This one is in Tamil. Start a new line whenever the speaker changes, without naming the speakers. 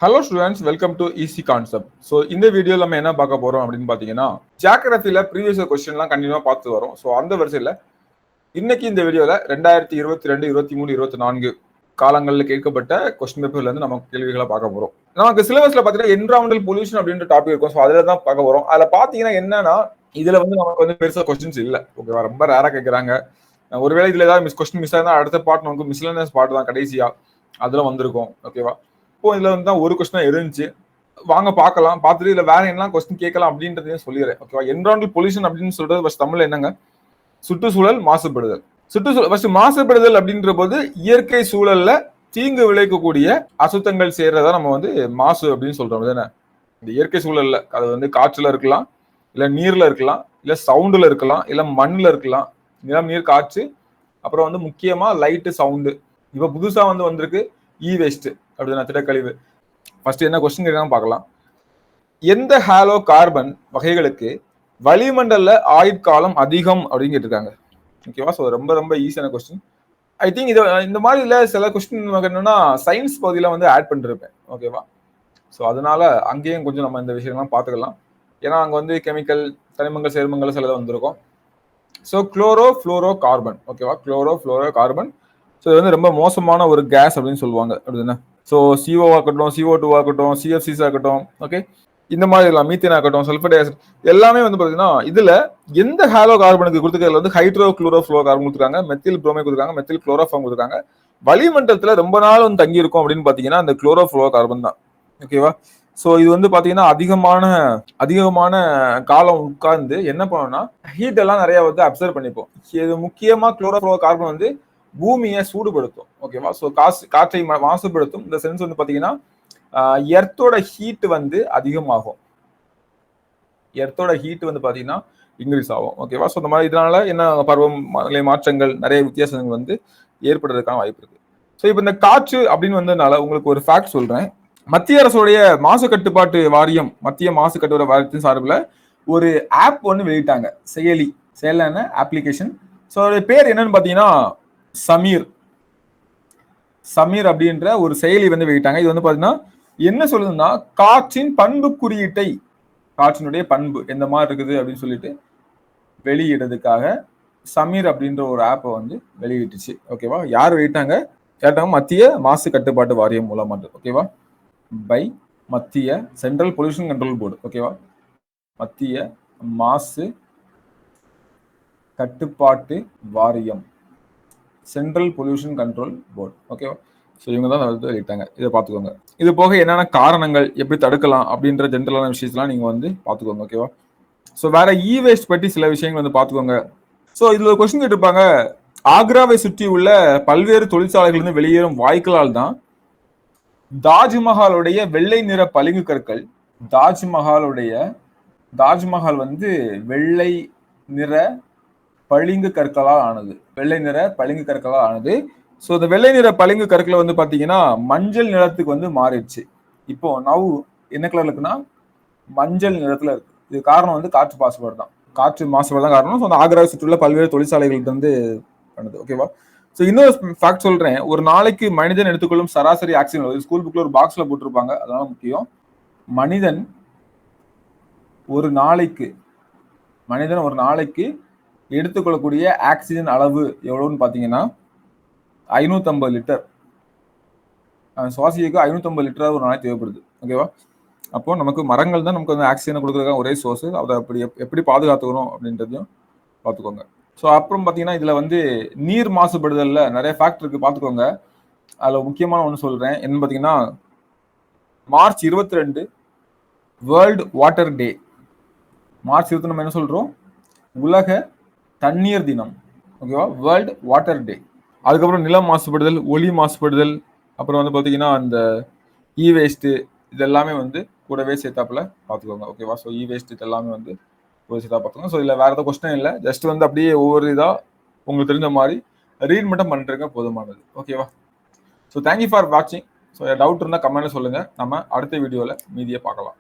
Hello students, welcome to easy concept. So இந்த வீடியோவில் நம்ம என்ன பார்க்க போறோம் அப்படின்னு பார்த்தீங்கன்னா, ஜியோகிராஃபியில் ப்ரீவியஸ் கொஸ்டின்லாம் கண்டினியூவாக பார்த்து வரோம். ஸோ அந்த வரிசையில் இன்னைக்கு இந்த வீடியோவில் 2022, 23, 24 காலங்களில் கேட்கப்பட்ட கொஸ்டின் பேப்பர்லேருந்து நம்ம கேள்விகளை பார்க்க போகிறோம். நமக்கு சிலபஸில் பார்த்தீங்கன்னா என்விரான்மெண்டல் பொல்யூஷன் அப்படின்ற டாபிக் இருக்கும். ஸோ அதில் தான் பார்க்க போகிறோம். அதில் பார்த்தீங்கன்னா என்னன்னா, இதில் வந்து நமக்கு வந்து பெருசாக கொஸ்டின்ஸ் இல்லை. ஓகேவா, ரொம்ப ரேராக கேட்குறாங்க. ஒருவேளை இதில் ஏதாவது கொஸ்டின் மிஸ் ஆயிருந்தா அடுத்த பார்ட் நமக்கு மிஸ்லனஸ் பார்ட் தான் கடைசியாக அதில் வந்திருக்கும். ஓகேவா, இப்போ இதுல வந்து தான் ஒரு கொஸ்டின் இருந்துச்சு. வாங்க பார்க்கலாம். பார்த்துட்டு இதுல வேற என்ன கொஸ்டின் கேட்கலாம் அப்படின்றதையும் சொல்லிடுறேன். ஓகேவா, என்விரான்மெண்டல் பொல்யூஷன் அப்படின்னு சொல்றது ஃபர்ஸ்ட் தமிழ்ல என்னங்க? சுற்றுச்சூழல் மாசுபடுதல். சுற்றுச்சூழல் ஃபர்ஸ்ட் மாசுபடுதல் அப்படின்ற போது இயற்கை சூழல்ல தீங்கு விளைவிக்கக்கூடிய அசுத்தங்கள் சேர்றதா நம்ம வந்து மாசு அப்படின்னு சொல்றோம். தானே, இந்த இயற்கை சூழல்ல அது வந்து காற்றுல இருக்கலாம், இல்ல நீர்ல இருக்கலாம், இல்ல சவுண்டுல இருக்கலாம், இல்ல மண்ணுல இருக்கலாம். நிலம், நீர், காற்று, அப்புறம் வந்து முக்கியமா லைட்டு, சவுண்டு. இப்ப புதுசா வந்து வந்திருக்கு இ வேஸ்ட் அப்படின்னா திடக்கழிவு. ஃபர்ஸ்ட் என்ன கொஸ்டின் கேட்காம பார்க்கலாம். எந்த ஹாலோ கார்பன் வகைகளுக்கு வளிமண்டல ஆயுட்காலம் அதிகம் அப்படின்னு கேட்டிருக்காங்க. ஓகேவா, ஸோ ரொம்ப ரொம்ப ஈஸியான கொஸ்டின். ஐ திங்க் இது இந்த மாதிரி இல்லை, சில கொஸ்டின் என்னன்னா சயின்ஸ் பகுதியில் வந்து ஆட் பண்ணிருப்பேன். ஓகேவா, ஸோ அதனால அங்கேயும் கொஞ்சம் நம்ம இந்த விஷயம்லாம் பார்த்துக்கலாம். ஏன்னா அங்கே வந்து கெமிக்கல், தனிமங்கள், சேர்மங்கள் சிலதை வந்திருக்கும். So chloro fluoro carbon. ஓகேவா, குளோரோ ஃப்ளோரோ கார்பன். ஸோ இது வந்து ரொம்ப மோசமான ஒரு கேஸ் அப்படின்னு சொல்லுவாங்க. அப்படின்னா ஸோ CO ஆகட்டும், CO2 ஆகட்டும், CFCs ஆகட்டும், ஓகே, இந்த மாதிரி எல்லாம் மீத்தேன் ஆகட்டும், சல்ஃபர் டை ஆசிட் எல்லாமே வந்து பார்த்தீங்கன்னா இதுல எந்த ஹாலோ கார்பனுக்கு கொடுத்துக்கிறதுல வந்து ஹைட்ரோ குளோரோ ஃப்ளோரோ கார்பன் கொடுத்துருக்காங்க, மெத்தில் புரோமே கொடுத்துருக்காங்க, மெத்தில் குளோரோஃபார்ம் கொடுத்துருக்காங்க. வளிமண்டலத்துல ரொம்ப நாள் வந்து தங்கி இருக்கும் அப்படின்னு பார்த்தீங்கன்னா அந்த குளோரோ ஃப்ளோரோ கார்பன் தான். ஓகேவா, ஸோ இது வந்து பார்த்தீங்கன்னா அதிகமான காலம் உட்கார்ந்து என்ன பண்ணோம்னா ஹீட் எல்லாம் நிறைய வந்து அப்சர்வ் பண்ணிப்போம். இது முக்கியமா குளோரோ ஃப்ளோரோ கார்பன் வந்து பூமியை சூடுபடுத்தும். ஓகேவா, ஸோ காற்றை மாசுபடுத்தும். இந்த சென்ஸ் வந்து பார்த்தீங்கன்னா எர்த்தோட ஹீட் வந்து அதிகமாகும். எர்த்தோட ஹீட் வந்து பார்த்தீங்கன்னா இன்க்ரீஸ் ஆகும். ஓகேவா, ஸோ இந்த மாதிரி இதனால என்ன பருவநிலை மாற்றங்கள், நிறைய வித்தியாசங்கள் வந்து ஏற்படுறதுக்கான வாய்ப்பு இருக்கு. ஸோ இப்போ இந்த காற்று அப்படின்னு வந்ததுனால உங்களுக்கு ஒரு ஃபேக்ட் சொல்றேன். மத்திய அரசுடைய மாசு கட்டுப்பாட்டு வாரியம், மத்திய மாசு கட்டுப்பாட்டு வாரியத்தின் சார்பில் ஒரு ஆப் ஒன்று வெளியிட்டாங்க. செயலான அப்ளிகேஷன். ஸோ அதோடைய பேர் என்னன்னு பார்த்தீங்கன்னா சமீர் அப்படின்ற ஒரு செயலி வந்து வெளியிட்டாங்க. இது வந்து பார்த்தீங்கன்னா என்ன சொல்லுதுன்னா, காற்றின் பண்பு குறியீட்டை, காற்றினுடைய பண்பு எந்த மாதிரி இருக்குது அப்படின்னு சொல்லிட்டு வெளியிடுறதுக்காக சமீர் அப்படின்ற ஒரு ஆப்பை வந்து வெளியிட்டுச்சு. ஓகேவா, யார் வெளியிட்டாங்க? மத்திய மாசு கட்டுப்பாட்டு வாரியம் மூலமா. ஓகேவா, பை மத்திய சென்ட்ரல் பொல்யூஷன் கண்ட்ரோல் போர்டு. ஓகேவா, மத்திய மாசு கட்டுப்பாட்டு வாரியம், சென்ட்ரல் பொல்யூஷன் கண்ட்ரோல் போர்டு. ஓகேவா, ஸோ இவங்க தான் வெளியிட்டாங்க. இதை பார்த்துக்கோங்க. இது போக என்னென்ன காரணங்கள், எப்படி தடுக்கலாம் அப்படின்ற ஜென்ரலான விஷயத்தெல்லாம் நீங்கள் வந்து பார்த்துக்கோங்க. ஓகேவா, ஸோ வேற இ வேஸ்ட் பற்றி சில விஷயங்கள் வந்து பார்த்துக்கோங்க. ஸோ இதில் ஒரு கொஸ்டின் கேட்டிருப்பாங்க. ஆக்ராவை சுற்றி உள்ள பல்வேறு தொழிற்சாலைகள் வந்து வெளியேறும் வாய்க்களால் தான் தாஜ்மஹாலுடைய வெள்ளை நிற பளிங்கு கற்கள், தாஜ்மஹால் வந்து வெள்ளை நிற பளிங்கு கற்களால் ஆனது. வெள்ளை நிற பளிங்கு கற்களால் ஆனது. ஸோ இந்த வெள்ளை நிற பளிங்கு கற்களை வந்து பார்த்தீங்கன்னா மஞ்சள் நிறத்துக்கு வந்து மாறிடுச்சு. இப்போ நவ் என்ன கலர்ல இருக்குன்னா மஞ்சள் நிறத்துல இருக்கு. இது காரணம் வந்து காற்று மாசுபாடு தான். காற்று மாசுபாடு தான் காரணம். ஸோ அந்த ஆக்ராவை சுற்றியுள்ள பல்வேறு தொழிற்சாலைகள் வந்து பண்ணுது. ஓகேவா, ஸோ இன்னொரு ஃபேக்ட் சொல்றேன். ஒரு நாளைக்கு மனிதன் எடுத்துக்கொள்ளும் சராசரி ஆக்சிஜன், ஸ்கூல் புக்ல ஒரு பாக்ஸ்ல போட்டிருப்பாங்க, அதனால முக்கியம். மனிதன் ஒரு நாளைக்கு எடுத்துக்கொள்ளக்கூடிய ஆக்சிஜன் அளவு எவ்வளவுன்னு பாத்தீங்கன்னா 550 லிட்டர். சுவாசிக்கு 550 லிட்டர் ஒரு நாளைக்கு தேவைப்படுது. ஓகேவா, அப்போ நமக்கு மரங்கள் தான் நமக்கு வந்து ஆக்சிஜனை கொடுக்குறதுக்கான ஒரே சோர்ஸ். அதை எப்படி பாதுகாத்துக்கணும் அப்படின்றதையும் பார்த்துக்கோங்க. ஸோ அப்புறம் பார்த்தீங்கன்னா இதில் வந்து நீர் மாசுபடுதல்ல நிறைய ஃபேக்ட் இருக்கு, பார்த்துக்கோங்க. அதில் முக்கியமான ஒன்று சொல்றேன். என்னன்னு பார்த்தீங்கன்னா மார்ச் 22 வேர்ல்டு வாட்டர் டே. மார்ச் 22 நம்ம என்ன சொல்றோம்? உலக தண்ணீர் தினம். ஓகேவா, வேர்ல்டு வாட்டர் டே. அதுக்கப்புறம் நிலம் மாசுபடுதல், ஒலி மாசுபடுதல், அப்புறம் வந்து பார்த்தீங்கன்னா அந்த இ வேஸ்ட்டு, இது எல்லாமே வந்து கூடவே சேர்த்தாப்புல பார்த்துக்கோங்க. ஓகேவா, ஸோ இ வேஸ்ட் இது எல்லாமே வந்து கூட சேர்த்தா பார்த்துக்கோங்க. ஸோ இல்லை வேற ஏதாவது கொஸ்டின் இல்லை, ஜஸ்ட் வந்து அப்படியே ஒவ்வொரு இதாக உங்களுக்கு தெரிஞ்ச மாதிரி ரீட் மட்டும் பண்ணுறதுங்க போதுமானது. ஓகேவா, ஸோ தேங்க்யூ ஃபார் வாட்சிங். ஸோ டவுட் இருந்தால் கமெண்ட்ல சொல்லுங்கள். நம்ம அடுத்த வீடியோவில் மீதியை பார்க்கலாம்.